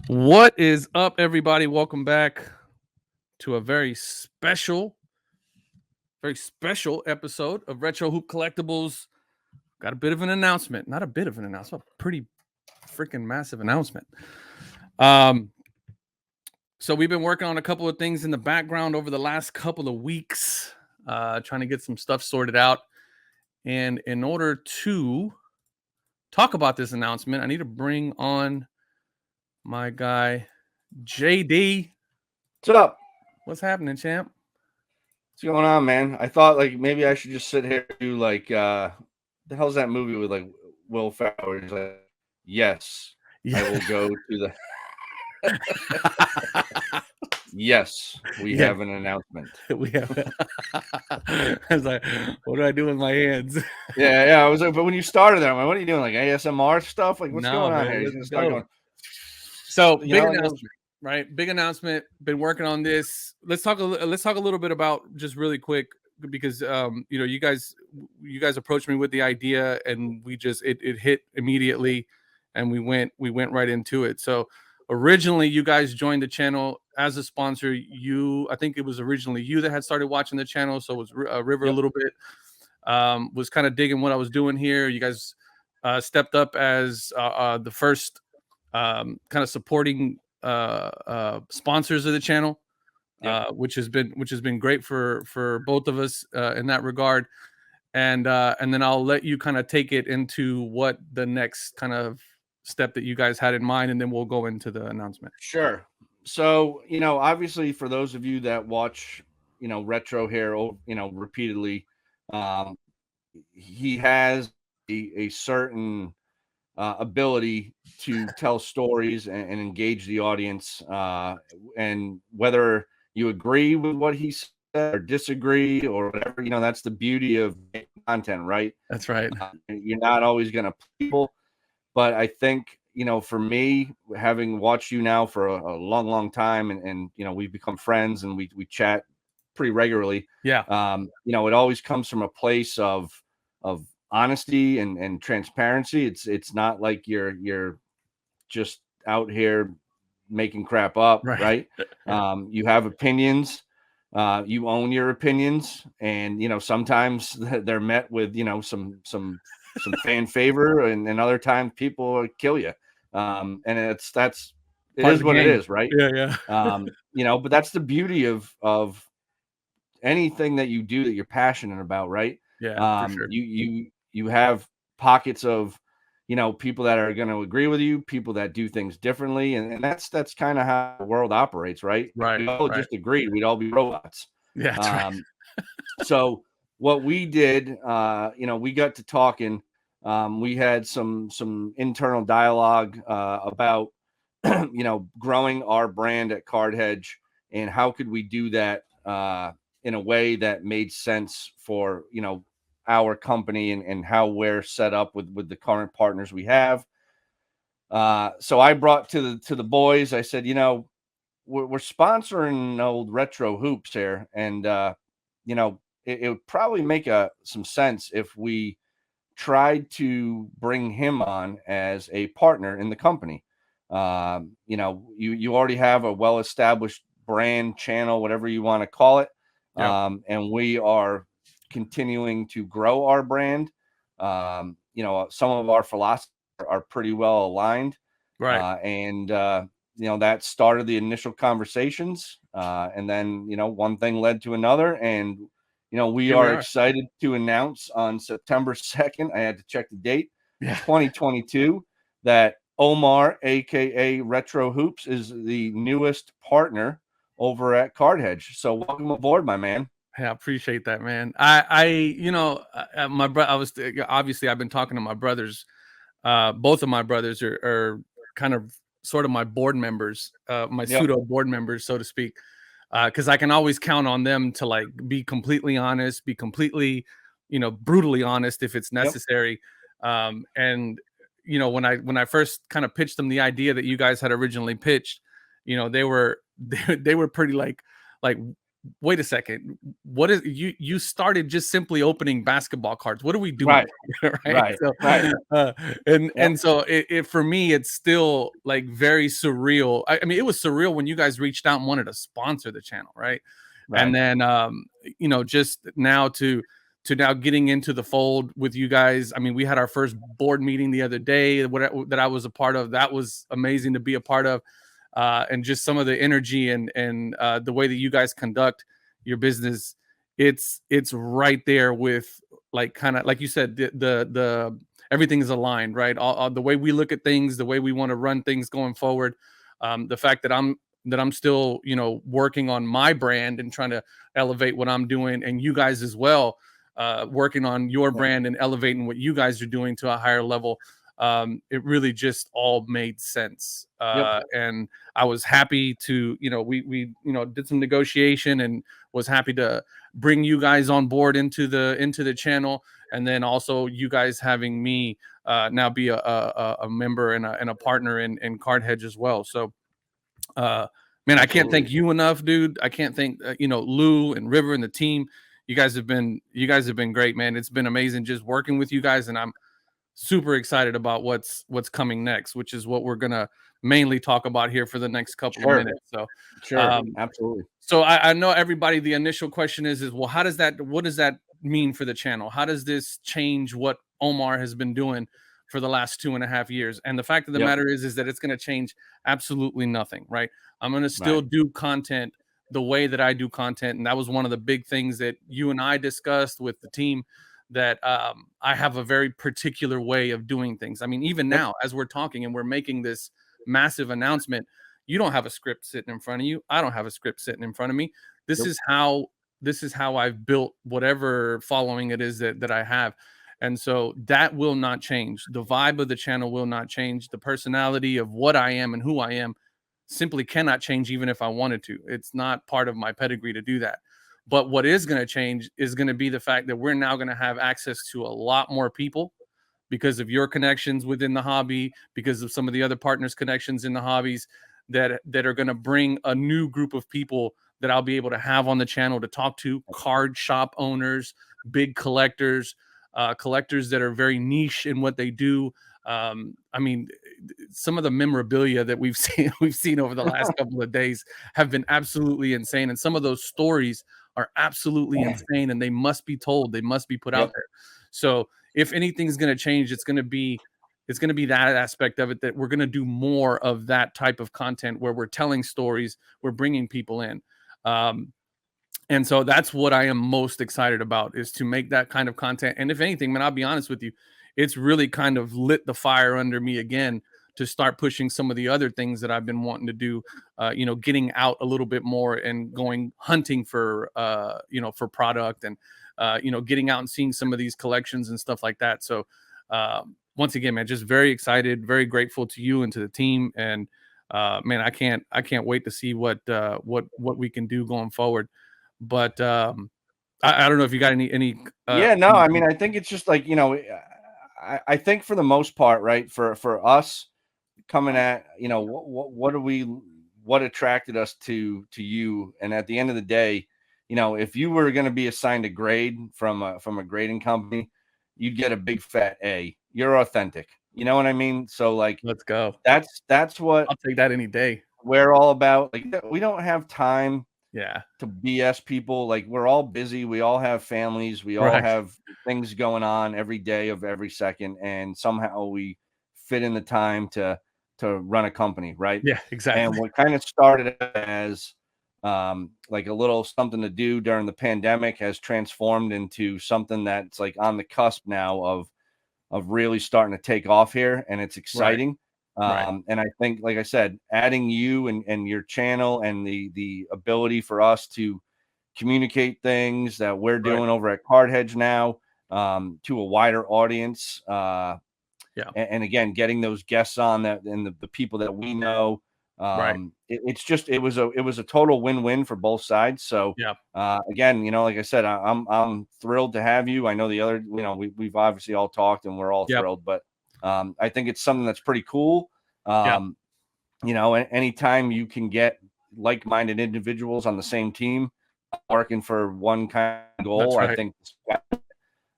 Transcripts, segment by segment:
What is up, everybody? Welcome back to a very special episode of Retro Hoop Collectibles. Got a bit of an announcement. Not a bit of an announcement, a pretty freaking massive announcement. So we've been working on a couple of things in the background over the last couple of weeks, trying to get some stuff sorted out. And in order to talk about this announcement, I need to bring on my guy, JD. What's up? What's happening, champ? What's going on, man? I thought like maybe I should just sit here and do like the hell's that movie with like Will Ferrell? He's like, yes, I will go to the yes, we have an announcement. We have. I was like, what do I do with my hands? yeah. I was like, but when you started there, I'm like, what are you doing? Like ASMR stuff? Like what's going on here? He's gonna start going. So big announcement, right? Big announcement. Been working on this. Let's talk a little bit about just really quick because you guys approached me with the idea and we just it hit immediately and we went right into it. So originally you guys joined the channel as a sponsor. I think it was originally you that had started watching the channel, so it was River a little bit. Was kind of digging what I was doing here. You guys stepped up as the first kind of supporting sponsors of the channel, which has been great for both of us in that regard. And then I'll let you kind of take it into what the next kind of step that you guys had in mind, and then we'll go into the announcement. Sure. So, obviously for those of you that watch, Retro here, repeatedly, he has a certain ability to tell stories and engage the audience. And whether you agree with what he said or disagree or whatever, that's the beauty of content, right? That's right. You're not always going to people, but I think, for me, having watched you now for a long, long time and we've become friends and we chat pretty regularly. Yeah. It always comes from a place of honesty and transparency. It's not like you're just out here making crap up, right? You have opinions, you own your opinions, and sometimes they're met with some fan favor, and other times people kill you. And it is what it is, right? Yeah. But that's the beauty of anything that you do that you're passionate about, right? Yeah, for sure. You have pockets of people that are going to agree with you, people that do things differently, and that's kind of how the world operates, right? Right. We all just agreed we'd all be robots. Yeah, that's right. So what we did, we got to talking. We had some internal dialogue about growing our brand at CardHedge and how could we do that in a way that made sense for our company and how we're set up with the current partners we have. So I brought to the boys, I said, we're sponsoring old Retro Hoops here, and it would probably make some sense if we tried to bring him on as a partner in the company. You already have a well-established brand, channel, whatever you want to call it. And we are continuing to grow our brand. Some of our philosophies are pretty well aligned. Right. That started the initial conversations. And then, one thing led to another. And, we are excited to announce on September 2nd, I had to check the date, 2022, that Omar, aka Retro Hoops, is the newest partner over at CardHedge. So welcome aboard, my man. Yeah, I appreciate that, man. My brother. Obviously I've been talking to my brothers. Both of my brothers are kind of sort of my board members, my pseudo board members, so to speak. Because I can always count on them to like be completely honest, be completely, brutally honest if it's necessary. And when I first kind of pitched them the idea that you guys had originally pitched, they were pretty like wait a second, what is you started just simply opening basketball cards. What are we doing? Right. Right. Right. So, Right. and Yep. so it for me, it's still like very surreal. I mean, it was surreal when you guys reached out and wanted to sponsor the channel, right? And Right. then you know, just now to now getting into the fold with you guys. I mean, we had our first board meeting the other day, that I was a part of. That was amazing to be a part of. And just some of the energy and the way that you guys conduct your business, it's right there with, like, kind of like you said, the everything is aligned, right? All the way we look at things, the way we want to run things going forward. The fact that I'm still, you know, working on my brand and trying to elevate what I'm doing, and you guys as well, working on your brand and elevating what you guys are doing to a higher level. It really just all made sense. Yep. And I was happy to, you know, we you know, did some negotiation and was happy to bring you guys on board into the channel, and then also you guys having me now be a member and a partner in CardHedge as well. So man, I can't thank Absolutely. you enough, dude. I can't thank you know, Lou and River and the team. You guys have been great, man. It's been amazing just working with you guys, and I'm super excited about what's coming next, which is what we're gonna mainly talk about here for the next couple of Sure. minutes. So Sure. Absolutely. so I know everybody, the initial question is well, what does that mean for the channel? How does this change what Omar has been doing for the last 2.5 years? And the fact of the Yep. matter is that it's going to change absolutely nothing, right? I'm going to still Right. do content the way that I do content. And that was one of the big things that you and I discussed with the team, that I have a very particular way of doing things. I mean, even Yep. now, as we're talking and we're making this massive announcement, you don't have a script sitting in front of you. I don't have a script sitting in front of me. This Nope. is how I've built whatever following it is that I have. And so that will not change. The vibe of the channel will not change. The personality of what I am and who I am simply cannot change, even if I wanted to. It's not part of my pedigree to do that. But what is going to change is going to be the fact that we're now going to have access to a lot more people because of your connections within the hobby, because of some of the other partners' connections in the hobbies, that are going to bring a new group of people that I'll be able to have on the channel to talk to: card shop owners, big collectors, collectors that are very niche in what they do. I mean, some of the memorabilia that we've seen over the last couple of days have been absolutely insane, and some of those stories are absolutely insane, and they must be told. They must be put out Yep. there. So if anything's going to change, it's going to be that aspect of it, that we're going to do more of that type of content where we're telling stories, we're bringing people in. And so that's what I am most excited about, is to make that kind of content. And if anything, man, I'll be honest with you, it's really kind of lit the fire under me again to start pushing some of the other things that I've been wanting to do, you know, getting out a little bit more and going hunting for, you know, for product, and, you know, getting out and seeing some of these collections and stuff like that. So once again, man, just very excited, very grateful to you and to the team. And man, I can't wait to see what we can do going forward. But I don't know if you got any. Yeah. No. I mean, I think it's just like, you know, I think for the most part, right, for us coming at, you know, what attracted us to you, and at the end of the day, you know, if you were going to be assigned a grade from a grading company, you'd get a big fat A. You're authentic. You know what I mean? So like, Let's go. That's what I'll take that any day. we're all about. Like, we don't have time Yeah. to BS people. Like, we're all busy. We all have families. We all Right. have things going on every day of every second, and somehow we fit in the time to run a company, right? Yeah. Exactly. And what kind of started as like a little something to do during the pandemic has transformed into something that's like on the cusp now of really starting to take off here, and it's exciting. Right. And I think, like I said, adding you and your channel and the ability for us to communicate things that we're Right. doing over at CardHedge now to a wider audience. Yeah. And again, getting those guests on that, and the people that we know. Right. It's just it was a total win-win for both sides. So Yeah. again, you know, like I said, I'm thrilled to have you. I know the other, you know, we've obviously all talked and we're all Yep. thrilled, but I think it's something that's pretty cool. Yeah. You know, anytime you can get like-minded individuals on the same team, working for one kind of goal. Right. I think,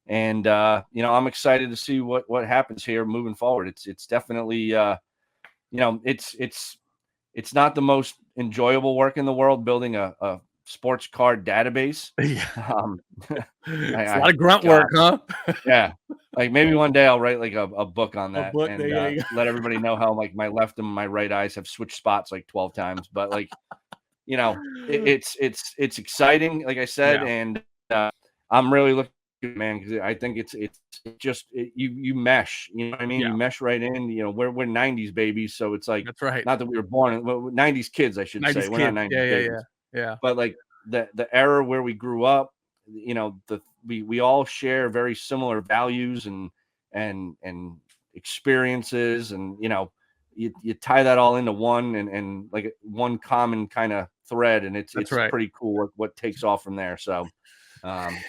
and I'm excited to see what happens here moving forward. It's definitely it's not the most enjoyable work in the world building a sports card database. Yeah. Um, It's a lot of grunt work, huh? Yeah. Like maybe one day I'll write like a book on A that book. and Yeah. let everybody know how like my left and my right eyes have switched spots like 12 times. But like, it's exciting, like I said, Yeah. and I'm really looking, man, because I think it's just you mesh, you know what I mean? Yeah. You mesh right in. We're 90s babies, so it's like That's right. not that we were born 90s kids, I should 90s say. We're not kids. 90s Yeah. babies, Yeah. but like the era where we grew up, we all share very similar values and experiences, and you tie that all into one and like one common kind of thread, and it's That's right. pretty cool what takes off from there. So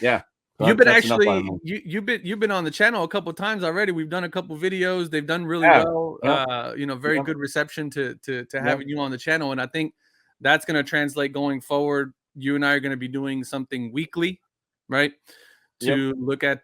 yeah. You've been That's enough actually on me. you've been on the channel a couple times already. We've done a couple videos. They've done really Yeah. well. Yep. Very Yep. good reception to Yep. having you on the channel, and I think that's going to translate going forward. You and I are going to be doing something weekly, right? Yep. To look at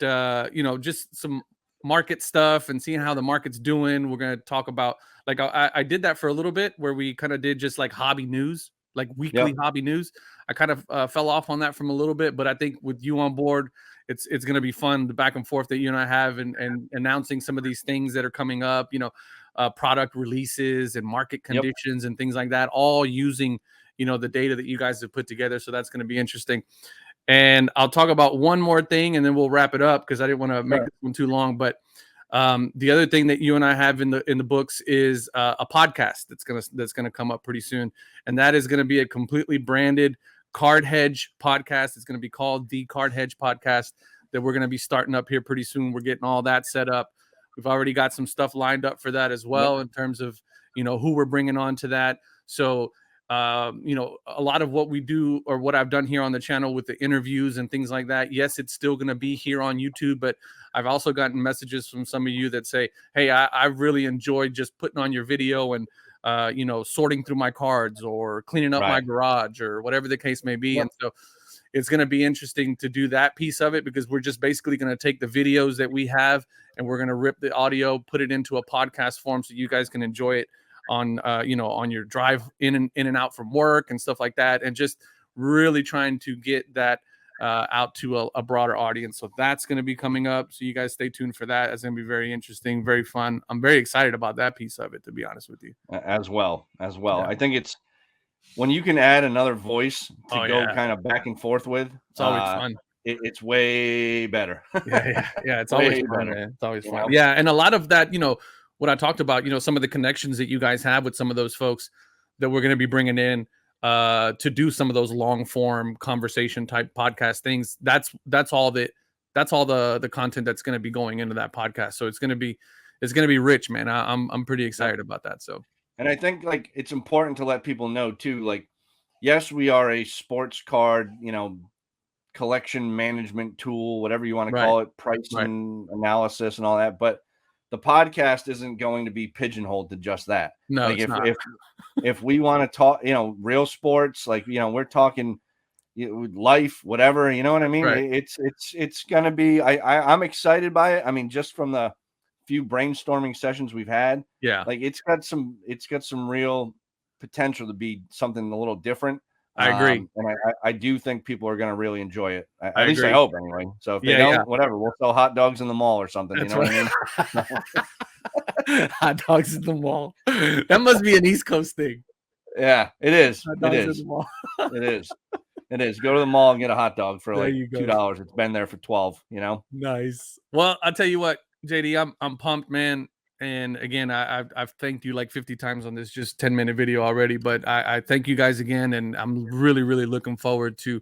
just some market stuff and seeing how the market's doing. We're going to talk about, like, I did that for a little bit where we kind of did just like hobby news, like weekly Yep. hobby news. I kind of fell off on that from a little bit, but I think with you on board, it's going to be fun, the back and forth that you and I have, and announcing some of these things that are coming up, product releases and market conditions and things like that, all using, the data that you guys have put together. So that's going to be interesting. And I'll talk about one more thing and then we'll wrap it up because I didn't want to make this one too long. But the other thing that you and I have in the books is a podcast that's gonna come up pretty soon, and that is going to be a completely branded CardHedge podcast. It's going to be called the CardHedge podcast that we're going to be starting up here pretty soon. We're getting all that set up. We've already got some stuff lined up for that as well, in terms of who we're bringing on to that. So a lot of what we do, or what I've done here on the channel with the interviews and things like that, yes, it's still going to be here on YouTube, but I've also gotten messages from some of you that say, hey, I really enjoyed just putting on your video and sorting through my cards or cleaning up my garage or whatever the case may be. And so it's going to be interesting to do that piece of it, because we're just basically going to take the videos that we have and we're going to rip the audio, put it into a podcast form so you guys can enjoy it on on your drive in and out from work and stuff like that, and just really trying to get that out to a broader audience. So that's going to be coming up, so you guys stay tuned for that. It's going to be very interesting, very fun. I'm very excited about that piece of it, to be honest with you. As well. Yeah. I think it's when you can add another voice to go kind of back and forth with, it's always fun. It's way better. Yeah. It's always fun, man. It's always fun. Yeah, and a lot of that, what I talked about, some of the connections that you guys have with some of those folks that we're going to be bringing in to do some of those long form conversation type podcast things. That's all the content that's going to be going into that podcast. So it's going to be rich, man. I'm pretty excited about that. So, and I think like it's important to let people know too, like, yes, we are a sports card, collection management tool, whatever you want to call it, pricing analysis and all that. But the podcast isn't going to be pigeonholed to just that. No, like it's not. if we want to talk, real sports, like, we're talking life, whatever, you know what I mean? It's going to be, I'm excited by it. I mean, just from the few brainstorming sessions we've had, like it's got some real potential to be something a little different. I agree. And I do think people are going to really enjoy it. At least I hope anyway. So if they don't, whatever, we'll sell hot dogs in the mall or something. That's what I mean? Hot dogs in the mall. That must be an East Coast thing. Yeah, it is. Hot dogs in the mall. It is. It is. Go to the mall and get a hot dog for like $2. It's been there for 12, Nice. Well, I'll tell you what, JD, I'm pumped, man. And again, I've thanked you like 50 times on this just 10-minute video already, but I thank you guys again, and I'm really, really looking forward to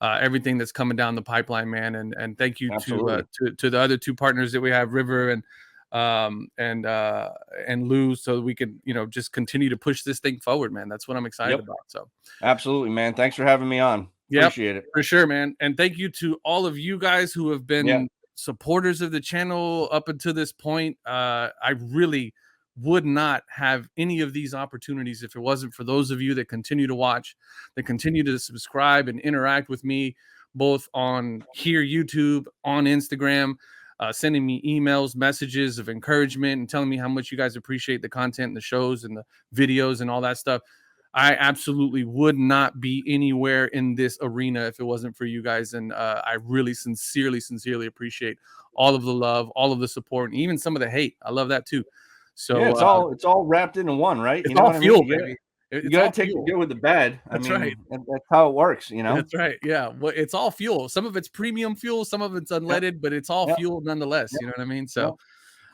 everything that's coming down the pipeline, man. And thank you to the other two partners that we have, River and Lou, so we can just continue to push this thing forward, man. That's what I'm excited about. So absolutely, man. Thanks for having me on. Appreciate it. For sure, man. And thank you to all of you guys who have been supporters of the channel up until this point. I really, would not have any of these opportunities if it wasn't for those of you that continue to watch, that continue to subscribe and interact with me, both on here, YouTube, on Instagram, sending me emails, messages of encouragement, and telling me how much you guys appreciate the content and the shows and the videos and all that stuff. I absolutely would not be anywhere in this arena if it wasn't for you guys. And I really sincerely appreciate all of the love, all of the support, and even some of the hate. I love that too. So yeah, it's all wrapped into one, right? It's all fuel, baby. You gotta take the good with the bad. That's right. That's how it works, you know. That's right. Yeah. Well, it's all fuel. Some of it's premium fuel, some of it's unleaded, but it's all fuel nonetheless. You know what I mean? So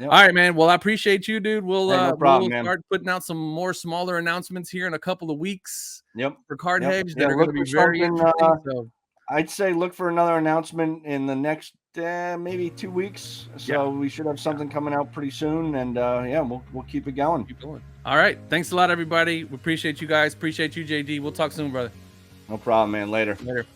all right, man. Well, I appreciate you, dude. We'll start putting out some more smaller announcements here in a couple of weeks. For CardHedge that are going to be very interesting. So I'd say look for another announcement in the next maybe 2 weeks. So we should have something coming out pretty soon, and we'll keep it going. Keep going. All right. Thanks a lot, everybody. We appreciate you guys. Appreciate you, JD. We'll talk soon, brother. No problem, man. Later. Later.